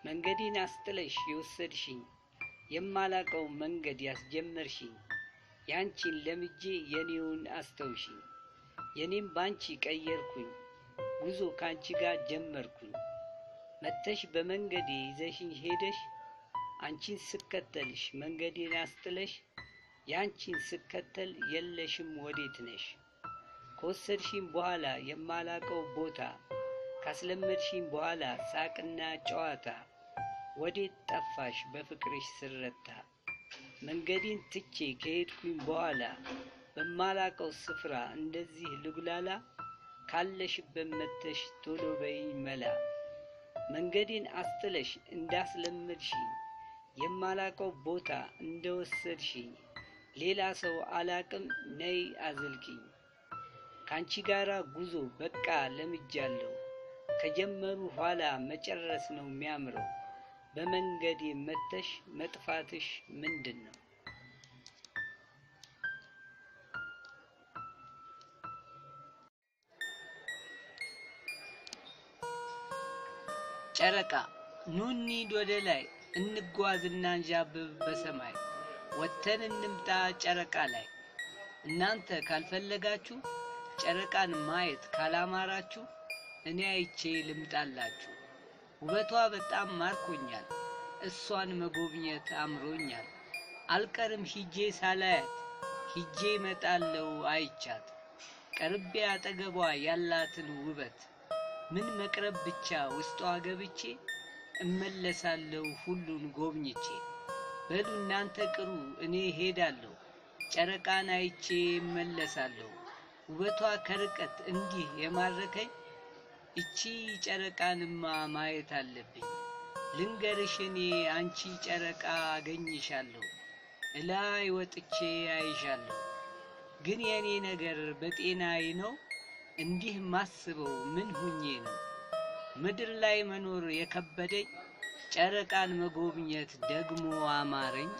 መንገዴን አስጥለሽ የወሰድሽኝ የማላቀው መንገድ ያስጀመርሽኝ ያንቺን ለምጄ የኔውን አስተውሽኝ የኔም ባንቺ ቀየርኩኝ ጉዞ ካንቺ ጋር ጀመርኩኝ መተሽ በመንገዴ ይዘሽኝ ሄደሽ አንቺን ስከተልሽ መንገዴን አስጥለሽ ያንቺን ስከተል የለሽም ወዴት ነሽ ከወሰድሽኝ በኋላ የማላቀው ቦታ ካስለመድሽኝ በኋላ ሳቅና ጨዋታ ወዴት ጠፋሽ በፍቅርሽ ስረታ መንገዴን ትቼ ከሄድኩኝ በኋላ በማላቀው ስፍራ እንደዚህ ልጉላላ ካለሽበት መተሽ ቶሎ በይኝ መላ መንገዴን አስጥለሽ እንዳስለመድሽኝ የማላቀው ቦታ እንደወሰድሽኝ ሌላ ሰው አላቅም ነይ አዝልኪኝ ካንቺ ጋራ ጉዞ በቃ ለምጃለሁ ከጀመሩ ኋላ መጨረስ ነው የሚያምረው በመንገዴ መተሽ መጥፋትሽ ምንድነው ጨረቃ ኑ እንሂድ ወደ ላይ እንጓዝና እንዣብብ በሰማይ ወተን እንምጣ ጨረቃ ላይ እናንተ ካልፈለጋችሁ ጨረቃን ማየት ካላማራችሁ እኔ አይቼ ልምጣላችሁ ውበቷ በጣም ማርኮኛል እሷን መጎብኘት አምሮኛል አልቀርም ሂጄ ሳላያት ሂጄ መጣለው አይቻት ቀርቤ አጠገቧ ያላትን ውበት ምን መቅረብ ብቻ ውስጧ ገብቼ እመለሳለሁ ሁሉን ጎብኝቼ በሉ እናንተ ቅሩ እኔ ሄዳለሁ ጨረቃን አይቼ እመለሳለሁ ውበቷ ከርቀት እንዲህ የማረከኝ እቺ ጨረቃንማ ማየት አለብኝ ልንገርሽ እኔ አንቺ ጨረቃ አገኝሻለሁ እላይ ወጥቼ አይሻለሁ ግን የኔ ነገር በጤናዬ ነው እንዲህ ማስበው ምን ሁኜ ነው ምድር ላይ መኖር የከበደኝ ጨረቃን መጎብኘት ደግሞ አማረኝ